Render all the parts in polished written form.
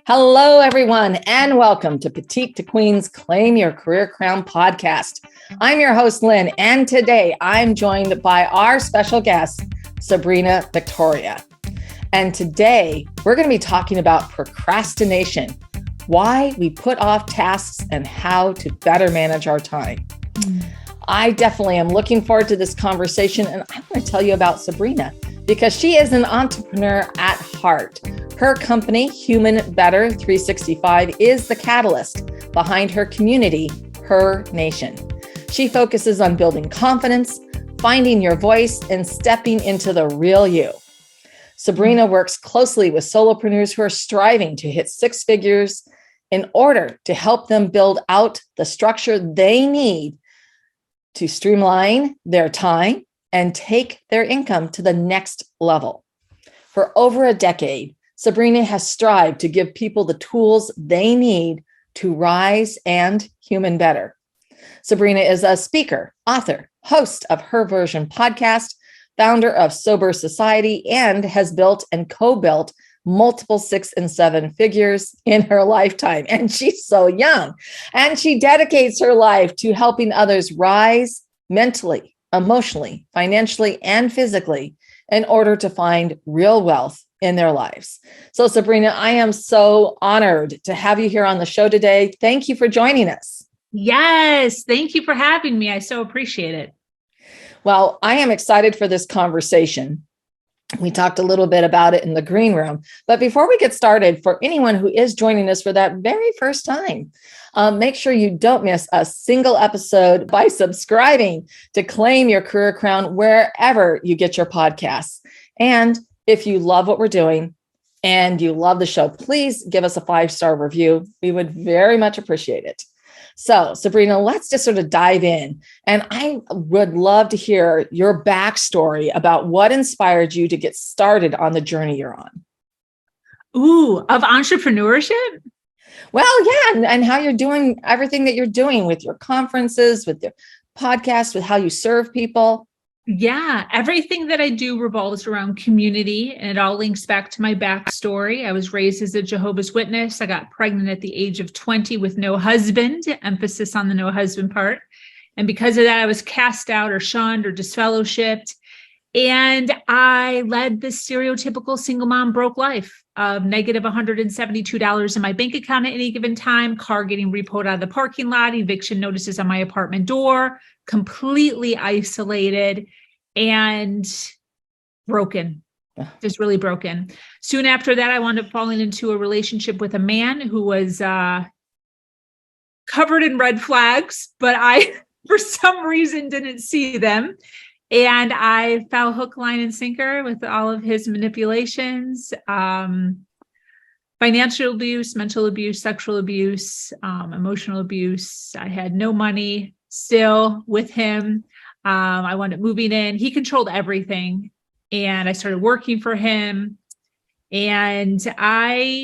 Hello, everyone, and welcome to Petite to Queen's Claim Your Career Crown podcast. I'm your host, Lynn, and today I'm joined by our special guest, Sabrina Victoria. And today we're going to be talking about procrastination, why we put off tasks, and how to better manage our time. I definitely am looking forward to this conversation, and I want to tell you about Sabrina because she is an entrepreneur at heart. Her company, Human Better 365, is the catalyst behind her community, her nation. She focuses on building confidence, finding your voice, and stepping into the real you. Sabrina works closely with solopreneurs who are striving to hit six figures in order to help them build out the structure they need to streamline their time and take their income to the next level. For over a decade, Sabrina has strived to give people the tools they need to rise and human better. Sabrina is a speaker, author, host of Her Version podcast, founder of Sober Society, and has built and co-built multiple 6 and 7 figures in her lifetime. And she's so young. And she dedicates her life to helping others rise mentally, emotionally, financially, and physically in order to find real wealth in their lives. So Sabrina, I am so honored to have you here on the show today. Thank you for joining us. Yes, thank you for having me. I so appreciate it. Well, I am excited for this conversation. We talked a little bit about it in the green room, but before we get started, for anyone who is joining us for that very first time, make sure you don't miss a single episode by subscribing to Claim Your Career Crown wherever you get your podcasts. And if you love what we're doing and you love the show, please give us a 5-star review. We would very much appreciate it. So, Sabrina, let's just sort of dive in. And I would love to hear your backstory about what inspired you to get started on the journey you're on. Ooh, of entrepreneurship? Well, yeah, and how you're doing everything that you're doing with your conferences, with your podcast, with how you serve people. Yeah, everything that I do revolves around community, and it all links back to my backstory. I was raised as a Jehovah's Witness. I got pregnant at the age of 20 with no husband, emphasis on the no husband part. And because of that, I was cast out or shunned or disfellowshipped. And I led this stereotypical single mom broke life of negative $172 in my bank account at any given time, car getting repoed out of the parking lot, eviction notices on my apartment door, completely isolated and broken, just really broken. Soon after that, I wound up falling into a relationship with a man who was covered in red flags, but I, for some reason, didn't see them. And I fell hook, line, and sinker with all of his manipulations, financial abuse, mental abuse, sexual abuse, emotional abuse. I had no money still with him. I wound up moving in. He controlled everything. And I started working for him. And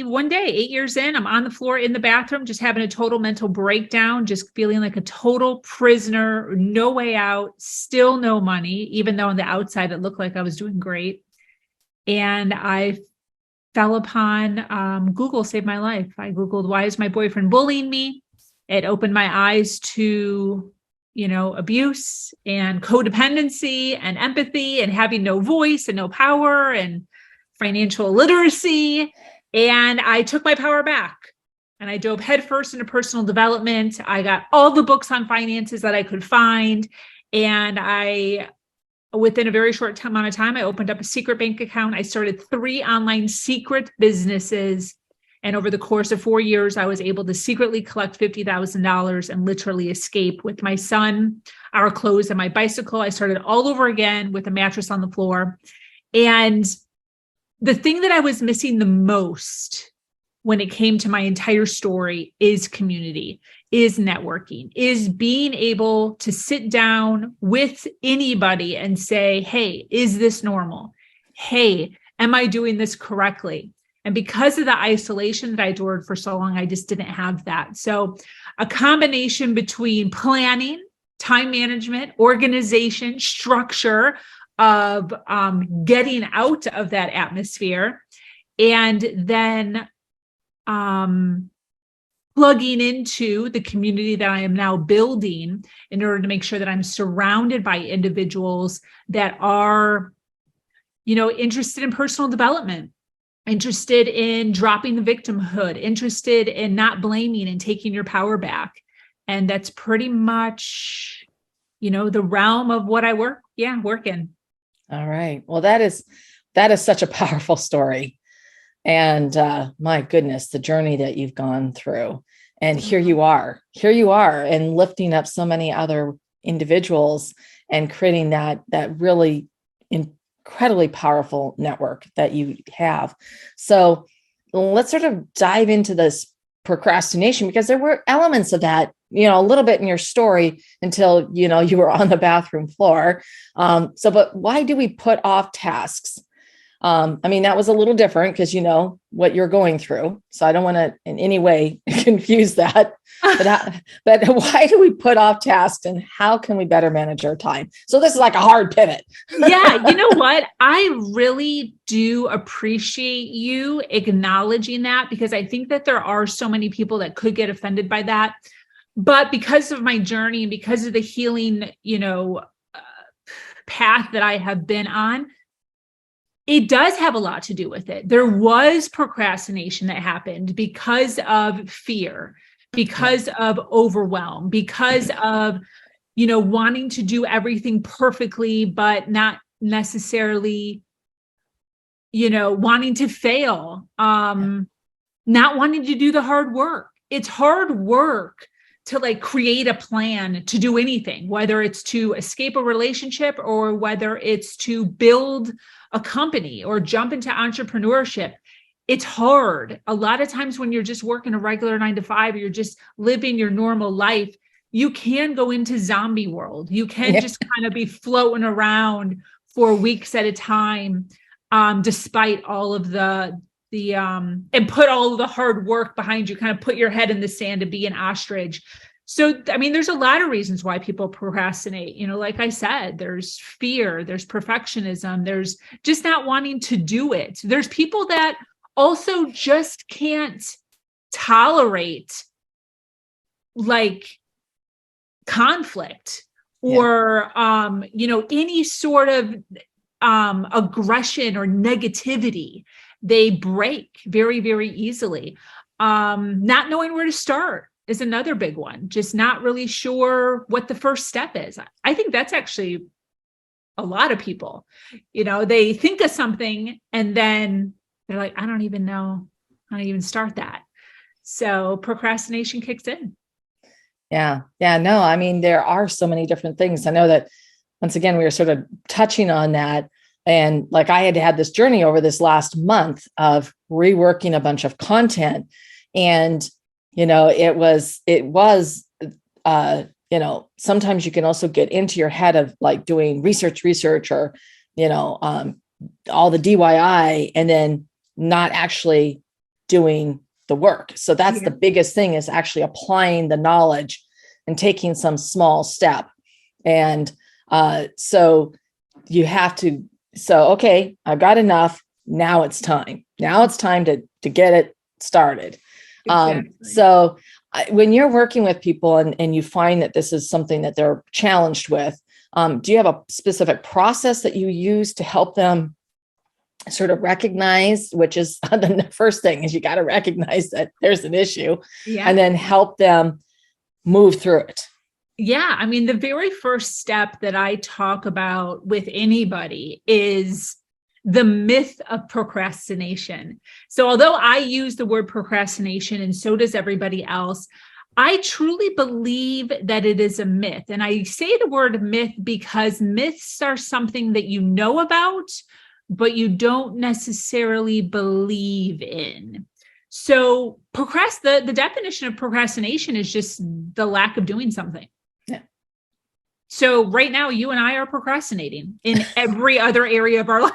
one day, 8 years in, I'm on the floor in the bathroom, just having a total mental breakdown, just feeling like a total prisoner, no way out, still no money, even though on the outside, it looked like I was doing great. And I fell upon Google saved my life. I Googled, why is my boyfriend bullying me? It opened my eyes to, abuse and codependency and empathy and having no voice and no power and financial illiteracy. And I took my power back and I dove headfirst into personal development. I got all the books on finances that I could find. And within a very short amount of time, I opened up a secret bank account. I started 3 online secret businesses. And over the course of 4 years, I was able to secretly collect $50,000 and literally escape with my son, our clothes, and my bicycle. I started all over again with a mattress on the floor. And the thing that I was missing the most when it came to my entire story is community, is networking, is being able to sit down with anybody and say, hey, is this normal? Hey, am I doing this correctly? And because of the isolation that I endured for so long, I just didn't have that. So a combination between planning, time management, organization, structure, of getting out of that atmosphere, and then plugging into the community that I am now building in order to make sure that I'm surrounded by individuals that are, interested in personal development, interested in dropping the victimhood, interested in not blaming and taking your power back. And that's pretty much, the realm of what I work in. All right. Well, that is such a powerful story. And my goodness, the journey that you've gone through. And here you are and lifting up so many other individuals and creating that really incredibly powerful network that you have. So let's sort of dive into this procrastination, because there were elements of that, a little bit in your story until, you were on the bathroom floor. But why do we put off tasks? That was a little different because what you're going through. So I don't want to in any way confuse that. But why do we put off tasks, and how can we better manage our time? So this is like a hard pivot. Yeah. You know what? I really do appreciate you acknowledging that, because I think that there are so many people that could get offended by that. But because of my journey and because of the healing, path that I have been on, it does have a lot to do with it. There was procrastination that happened because of fear, because of overwhelm, because of, wanting to do everything perfectly, but not necessarily, wanting to fail, not wanting to do the hard work. It's hard work to create a plan to do anything, whether it's to escape a relationship or whether it's to build a company or jump into entrepreneurship. It's hard. A lot of times when you're just working a regular 9-to-5, or you're just living your normal life, you can go into zombie world. You can just kind of be floating around for weeks at a time, despite all of the and put all of the hard work behind you, kind of put your head in the sand and be an ostrich. So, there's a lot of reasons why people procrastinate. Like I said, there's fear, there's perfectionism, there's just not wanting to do it. There's people that also just can't tolerate conflict or, any sort of aggression or negativity. They break very, very easily. Not knowing where to start is another big one. Just not really sure what the first step is. I think that's actually a lot of people. They think of something and then they're like, I don't even know how to even start that. So procrastination kicks in. Yeah. No, there are so many different things. I know that once again, we were sort of touching on that. And I had this journey over this last month of reworking a bunch of content. And, it was, sometimes you can also get into your head of doing research or, all the DIY and then not actually doing the work. So that's the biggest thing, is actually applying the knowledge and taking some small step. And so you have to, okay, I've got enough. Now it's time. To get it started. Exactly. When you're working with people and you find that this is something that they're challenged with, do you have a specific process that you use to help them sort of recognize, which is the first thing is you got to recognize that there's an issue and then help them move through it? Yeah. The very first step that I talk about with anybody is the myth of procrastination. So although I use the word procrastination and so does everybody else, I truly believe that it is a myth. And I say the word myth because myths are something that you know about, but you don't necessarily believe in. So the definition of procrastination is just the lack of doing something. Yeah. So right now, you and I are procrastinating in every other area of our life.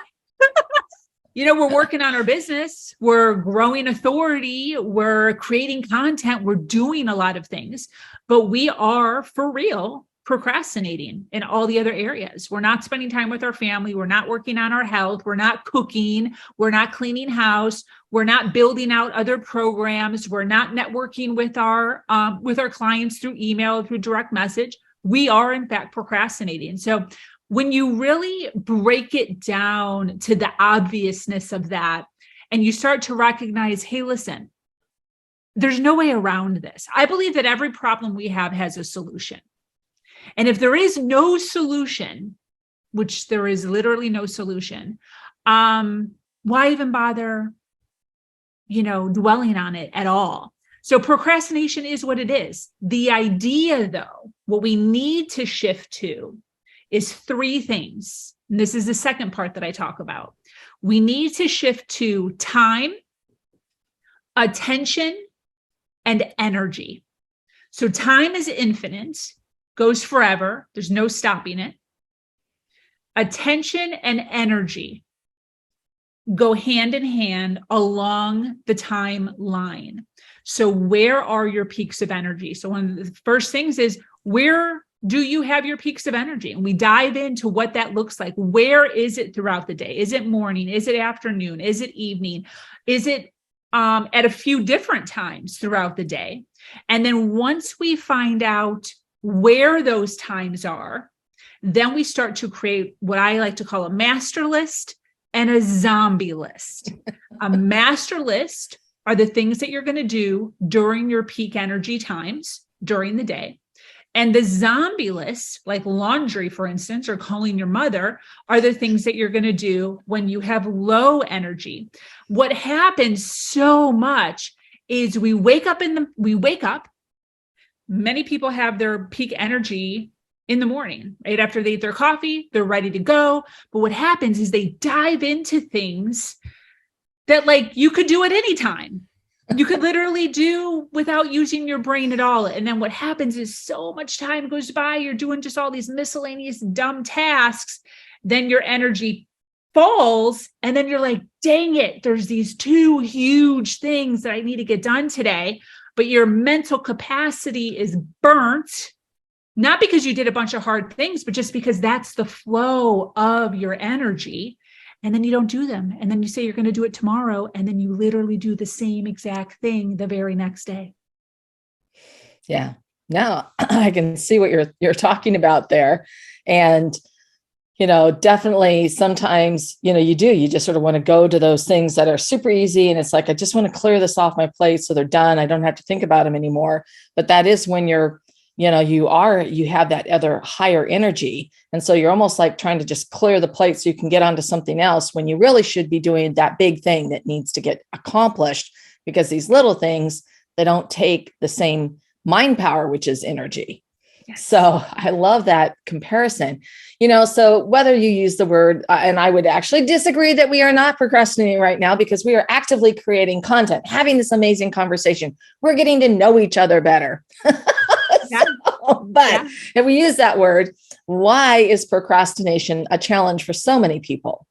We're working on our business, we're growing authority, we're creating content, we're doing a lot of things, but we are for real procrastinating in all the other areas. We're not spending time with our family. We're not working on our health. We're not cooking. We're not cleaning house. We're not building out other programs. We're not networking with our clients through email, through direct message. We are in fact procrastinating. So when you really break it down to the obviousness of that, and you start to recognize, hey, listen, there's no way around this. I believe that every problem we have has a solution. And if there is no solution, which there is literally no solution, why even bother, dwelling on it at all? So procrastination is what it is. The idea, though, what we need to shift to is three things. And this is the second part that I talk about. We need to shift to time, attention, and energy. So time is infinite, goes forever. There's no stopping it. Attention and energy go hand in hand along the timeline. So where are your peaks of energy? So one of the first things is, where do you have your peaks of energy? And we dive into what that looks like. Where is it throughout the day? Is it morning? Is it afternoon? Is it evening? Is it at a few different times throughout the day? And then once we find out where those times are, then we start to create what I like to call a master list and a zombie list. A master list are the things that you're going to do during your peak energy times during the day. And the zombie list, like laundry, for instance, or calling your mother, are the things that you're going to do when you have low energy. What happens so much is we wake up. Many people have their peak energy in the morning, right after they eat their coffee, they're ready to go. But what happens is they dive into things that, like, you could do at any time. You could literally do without using your brain at all. And then what happens is so much time goes by, you're doing just all these miscellaneous dumb tasks, then your energy falls. And then you're like, dang it, there's these two huge things that I need to get done today. But your mental capacity is burnt, not because you did a bunch of hard things, but just because that's the flow of your energy. And then you don't do them. And then you say you're going to do it tomorrow. And then you literally do the same exact thing the very next day. Yeah. Now I can see what you're talking about there. And, definitely sometimes, you just sort of want to go to those things that are super easy. And it's like, I just want to clear this off my plate so they're done. I don't have to think about them anymore. But that is when you have that other higher energy. And so you're almost like trying to just clear the plate so you can get onto something else, when you really should be doing that big thing that needs to get accomplished, because these little things, they don't take the same mind power, which is energy. Yes. So I love that comparison, so whether you use the word, and I would actually disagree that we are not procrastinating right now, because we are actively creating content, having this amazing conversation. We're getting to know each other better. But if we use that word, why is procrastination a challenge for so many people?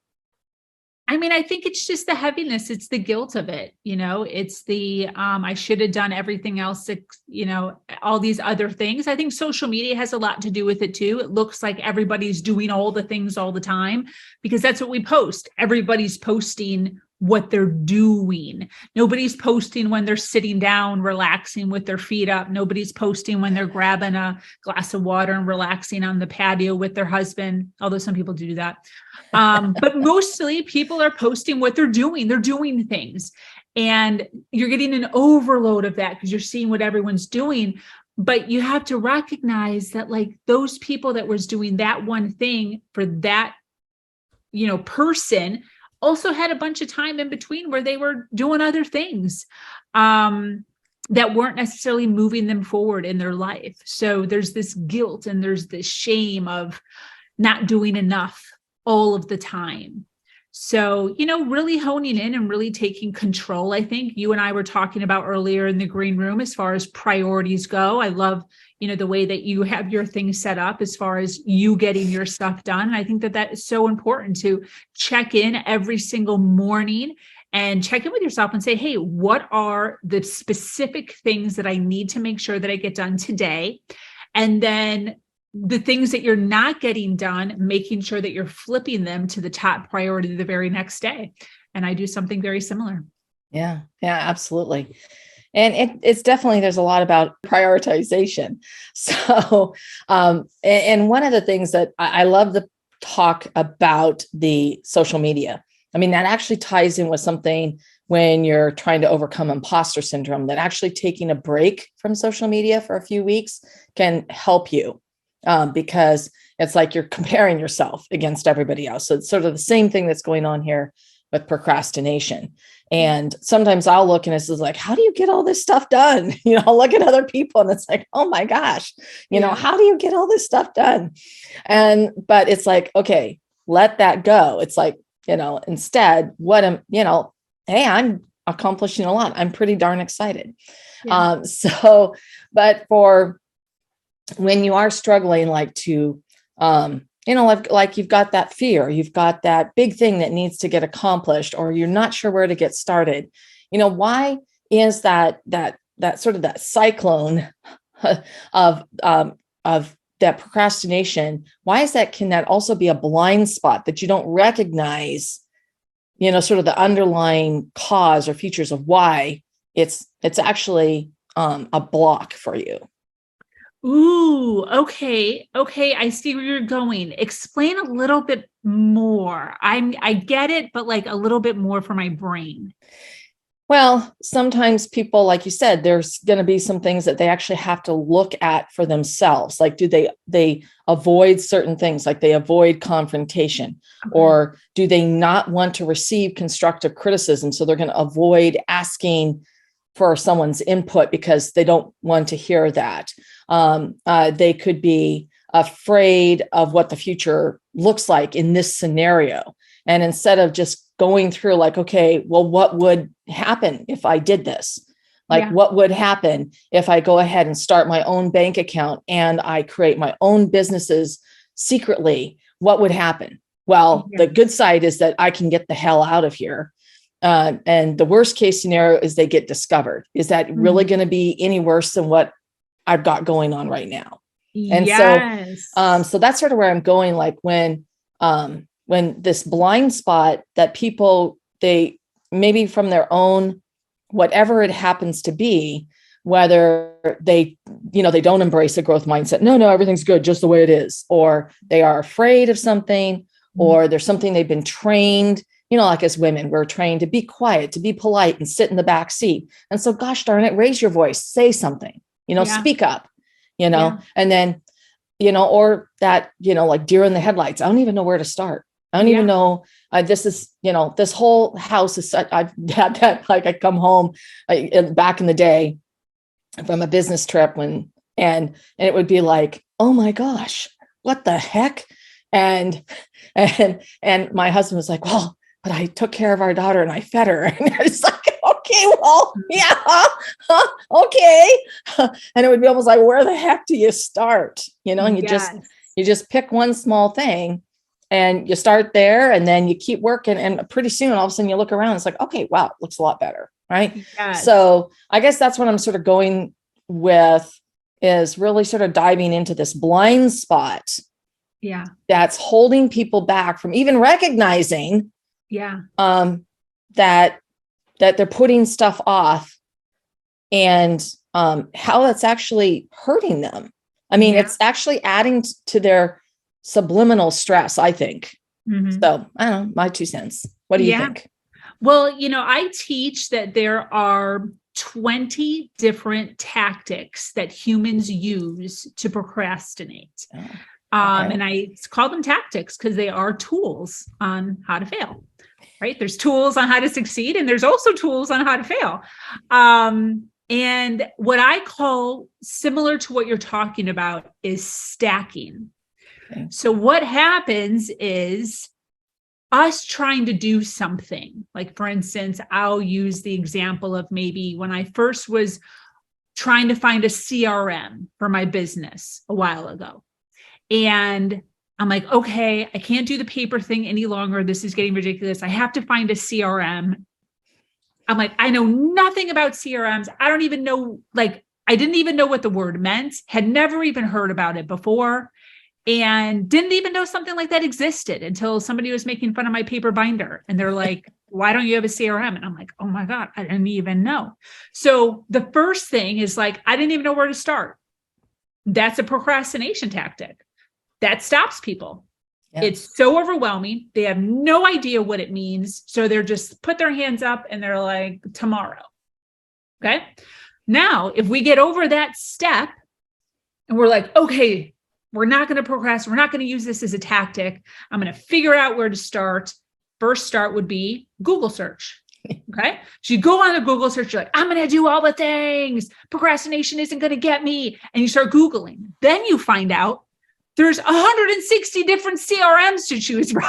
I mean, I think it's just the heaviness. It's the guilt of it. It's the, I should have done everything else, all these other things. I think social media has a lot to do with it too. It looks like everybody's doing all the things all the time, because that's what we post. Everybody's posting what they're doing. Nobody's posting when they're sitting down, relaxing with their feet up. Nobody's posting when they're grabbing a glass of water and relaxing on the patio with their husband, although some people do that. But mostly people are posting what they're doing. They're doing things. And you're getting an overload of that because you're seeing what everyone's doing. But you have to recognize that, like, those people that was doing that one thing for that, person also had a bunch of time in between where they were doing other things that weren't necessarily moving them forward in their life. So there's this guilt and there's this shame of not doing enough all of the time. So, really honing in and really taking control. I think you and I were talking about earlier in the green room, as far as priorities go. I love, the way that you have your things set up as far as you getting your stuff done. And I think that is so important, to check in every single morning and check in with yourself and say, hey, what are the specific things that I need to make sure that I get done today? And then the things that you're not getting done, making sure that you're flipping them to the top priority the very next day. And I do something very similar. Yeah, absolutely. And it's definitely, there's a lot about prioritization. So, and one of the things that I love the talk about the social media. I mean, that actually ties in with something when you're trying to overcome imposter syndrome, that actually taking a break from social media for a few weeks can help you, because it's like you're comparing yourself against everybody else. So it's sort of the same thing that's going on here with procrastination. And sometimes I'll look and it's like, how do you get all this stuff done? I'll look at other people and it's like, oh my gosh, how do you get all this stuff done? But it's like, okay, let that go. It's like, instead, hey, I'm accomplishing a lot. I'm pretty darn excited. Yeah. But for when you are struggling, like to, like you've got that fear, you've got that big thing that needs to get accomplished, or you're not sure where to get started. Why is that sort of that cyclone of that procrastination? Why is that? Can that also be a blind spot that you don't recognize, sort of the underlying cause or features of why it's actually a block for you? Ooh, okay. I see where you're going. Explain a little bit more. I get it, but like a little bit more for my brain. Well, sometimes people, like you said, there's going to be some things that they actually have to look at for themselves. Like, do they avoid certain things? Like they avoid confrontation, or do they not want to receive constructive criticism? So they're going to avoid asking for someone's input because they don't want to hear that. They could be afraid of what the future looks like in this scenario. And instead of just going through like, okay, well, what would happen if I did this? Like, what would happen if I go ahead and start my own bank account and I create my own businesses secretly? What would happen? Well, the good side is that I can get the hell out of here. And the worst case scenario is they get discovered. Is that really going to be any worse than what I've got going on right now? And so that's sort of where I'm going. Like when this blind spot that people, they maybe from their own, whatever it happens to be, whether they don't embrace a growth mindset. No, everything's good just the way it is. Or they are afraid of something, or there's something they've been trained, like as women, we're trained to be quiet, to be polite and sit in the back seat. And so, gosh darn it, raise your voice, say something, speak up, and then, or that, like deer in the headlights. I don't even know where to start. I don't even know. This is, this whole house is such, I've had that, like I come home back in the day from a business trip and it would be like, oh my gosh, what the heck? And my husband was like, well, but I took care of our daughter and I fed her. And it's like, okay, well, okay. And it would be almost like, where the heck do you start? And you just pick one small thing and you start there and then you keep working. And pretty soon, all of a sudden you look around, it's like, okay, wow, it looks a lot better. Right. Yes. So I guess that's what I'm sort of going with, is really sort of diving into this blind spot. Yeah. That's holding people back from even recognizing that they're putting stuff off, and how that's actually hurting them. I mean, it's actually adding to their subliminal stress, I think. So I don't know, my 2 cents. What do you think? Well, I teach that there are 20 different tactics that humans use to procrastinate. And I call them tactics because they are tools on how to fail, right? There's tools on how to succeed, and there's also tools on how to fail. And what I call, similar to what you're talking about, is stacking. Okay. So what happens is us trying to do something. Like, for instance, I'll use the example of maybe when I first was trying to find a CRM for my business a while ago. And I'm like, okay, I can't do the paper thing any longer. This is getting ridiculous. I have to find a CRM. I'm like, I know nothing about CRMs. I don't even know, I didn't even know what the word meant, had never even heard about it before. and didn't even know something like that existed until somebody was making fun of my paper binder. And they're like, why don't you have a CRM? And I'm like, oh my God, I didn't even know. So the first thing is like, I didn't even know where to start. That's a procrastination tactic that stops people. Yeah. It's so overwhelming. They have no idea what it means. So they're just put their hands up and they're like, tomorrow. Okay. Now, if we get over that step and we're like, okay, we're not going to procrastinate. We're not going to use this as a tactic. I'm going to figure out where to start. First start would be Google search. Okay. So you go on the Google search, you're like, I'm going to do all the things. Procrastination isn't going to get me. And you start Googling. Then you find out there's 160 different CRMs to choose from.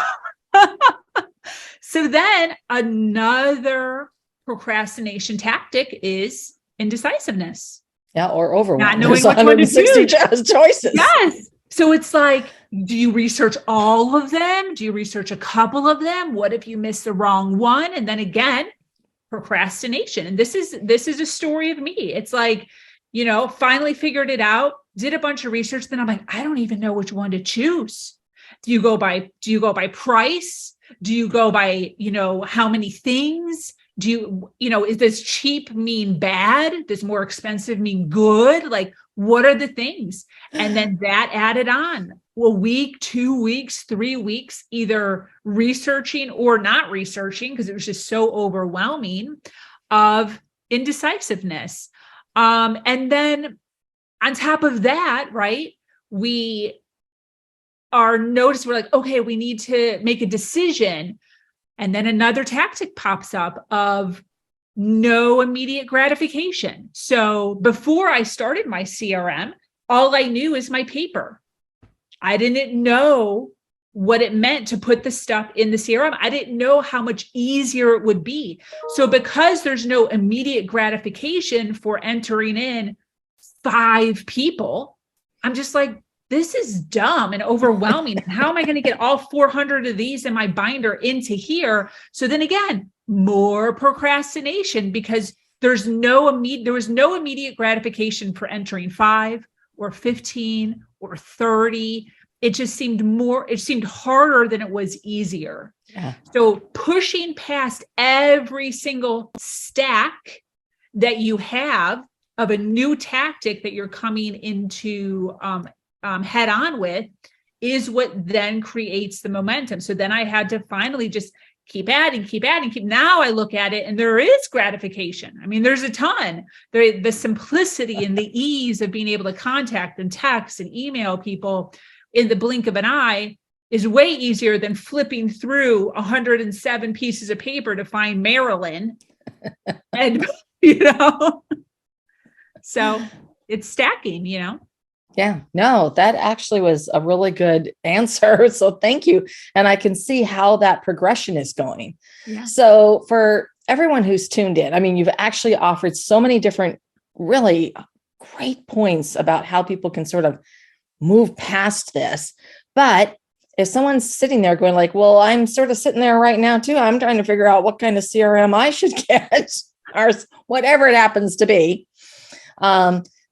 So then another procrastination tactic is indecisiveness. Yeah, or overwhelm. Not knowing which one to choose. Choices. Yes. So it's like, do you research all of them? Do you research a couple of them? What if you miss the wrong one? And then again, procrastination. And this is a story of me. It's like, finally figured it out, did a bunch of research. Then I'm like, I don't even know which one to choose. Do you go by price? Do you go by, how many things? Do does cheap mean bad? Does more expensive mean good? Like, what are the things? And then that added on a week, 2 weeks, 3 weeks, either researching or not researching, because it was just so overwhelming, of indecisiveness. And then on top of that, right, we're like, okay, we need to make a decision. And then another tactic pops up of no immediate gratification. So before I started my CRM, all I knew is my paper. I didn't know what it meant to put the stuff in the CRM. I didn't know how much easier it would be. So because there's no immediate gratification for entering in 5 people, I'm just like, this is dumb and overwhelming. How am I going to get all 400 of these in my binder into here? So then again, more procrastination, because there was no immediate gratification for entering 5 or 15 or 30. It just seemed harder than it was easier. Yeah. So pushing past every single stack that you have of a new tactic that you're coming into head on with is what then creates the momentum. So then I had to finally just keep adding. Now I look at it and there is gratification. I mean, there's a ton. The simplicity and the ease of being able to contact and text and email people in the blink of an eye is way easier than flipping through 107 pieces of paper to find Marilyn. And, so it's stacking, Yeah, no, that actually was a really good answer. So thank you. And I can see how that progression is going. Yeah. So for everyone who's tuned in, I mean, you've actually offered so many different really great points about how people can sort of move past this. But if someone's sitting there going like, well, I'm sort of sitting there right now too, I'm trying to figure out what kind of CRM I should get or whatever it happens to be.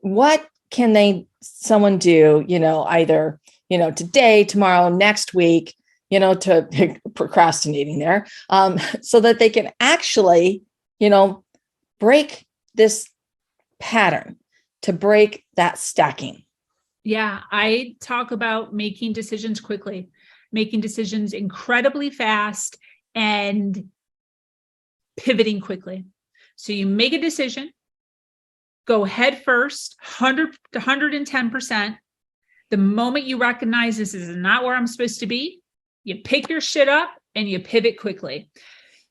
What can someone do, either, today, tomorrow, next week, to procrastinating there, so that they can actually, break this pattern, to break that stacking? Yeah, I talk about making decisions quickly, making decisions incredibly fast, and pivoting quickly. So you make a decision, go head first, 100 to 110%. The moment you recognize this is not where I'm supposed to be, you pick your shit up and you pivot quickly.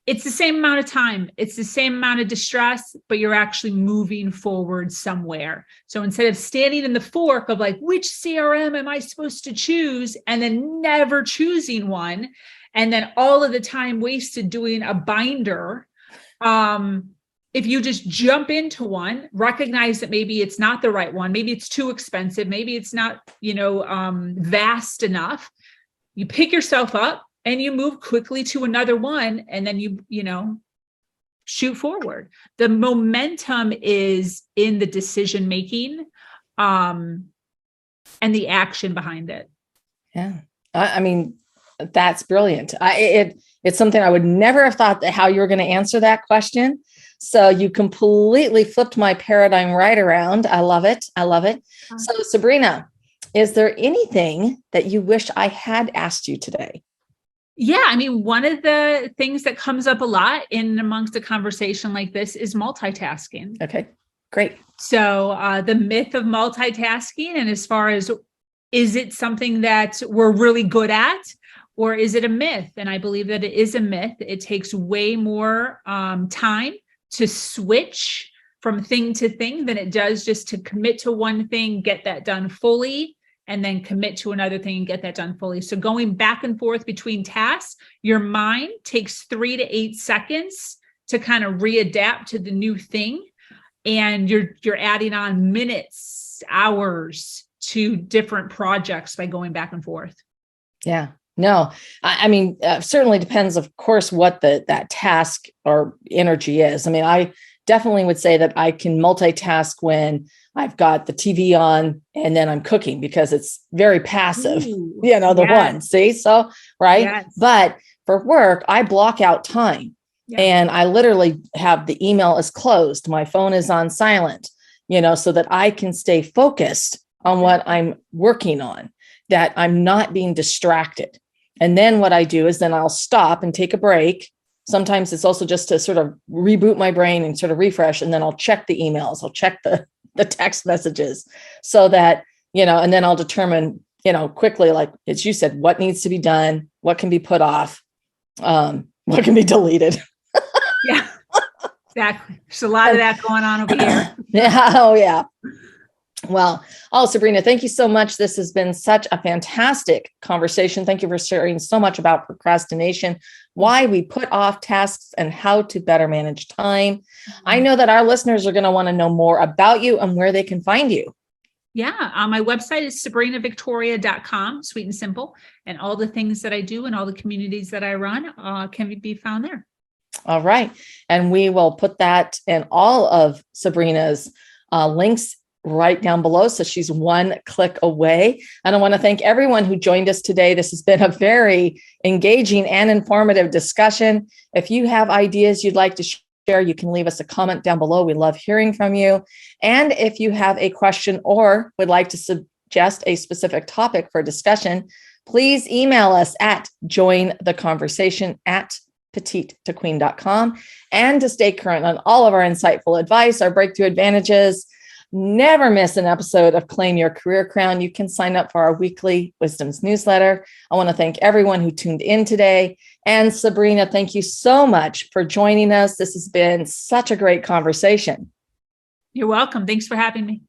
It's the same amount of time. It's the same amount of distress, but you're actually moving forward somewhere. So instead of standing in the fork of like, which CRM am I supposed to choose? And then never choosing one, and then all of the time wasted doing a binder, if you just jump into one, recognize that maybe it's not the right one, maybe it's too expensive, maybe it's not, vast enough, you pick yourself up and you move quickly to another one, and then you shoot forward. The momentum is in the decision making, and the action behind it. Yeah. I mean, that's brilliant. It's something I would never have thought that how you were going to answer that question. So you completely flipped my paradigm right around. I love it. I love it. So Sabrina, is there anything that you wish I had asked you today? Yeah, I mean, one of the things that comes up a lot in amongst a conversation like this is multitasking. Okay, great. So the myth of multitasking, and as far as, is it something that we're really good at, or is it a myth? And I believe that it is a myth. It takes way more time to switch from thing to thing than it does just to commit to one thing, get that done fully, and then commit to another thing and get that done fully. So going back and forth between tasks, your mind takes 3 to 8 seconds to kind of readapt to the new thing. And you're adding on minutes, hours to different projects by going back and forth. Yeah. No, I mean, certainly depends, of course, what that task or energy is. I mean, I definitely would say that I can multitask when I've got the TV on and then I'm cooking because it's very passive, Ooh, the one, see? So, right. Yes. But for work, I block out time and I literally have the email is closed. My phone is on silent, so that I can stay focused on what I'm working on, that I'm not being distracted. And then what I do is then I'll stop and take a break. Sometimes it's also just to sort of reboot my brain and sort of refresh. And then I'll check the emails. I'll check the text messages so that, and then I'll determine, quickly, like as you said, what needs to be done, what can be put off, what can be deleted. Yeah, exactly. There's a lot of that going on over here. Yeah. Oh, yeah. Well, Sabrina, thank you so much. This has been such a fantastic conversation. Thank you for sharing so much about procrastination, why we put off tasks, and how to better manage time. I know that our listeners are going to want to know more about you and where they can find you. Yeah, my website is sabrinavictoria.com, sweet and simple. And all the things that I do and all the communities that I run can be found there. All right. And we will put that in all of Sabrina's links right down below. So she's one click away. And I want to thank everyone who joined us today. This has been a very engaging and informative discussion. If you have ideas you'd like to share, you can leave us a comment down below. We love hearing from you. And if you have a question or would like to suggest a specific topic for discussion, please email us at jointheconversation@petitetoqueen.com. And to stay current on all of our insightful advice, our breakthrough advantages, never miss an episode of Claim Your Career Crown. You can sign up for our weekly Wisdoms newsletter. I want to thank everyone who tuned in today. And Sabrina, thank you so much for joining us. This has been such a great conversation. You're welcome. Thanks for having me.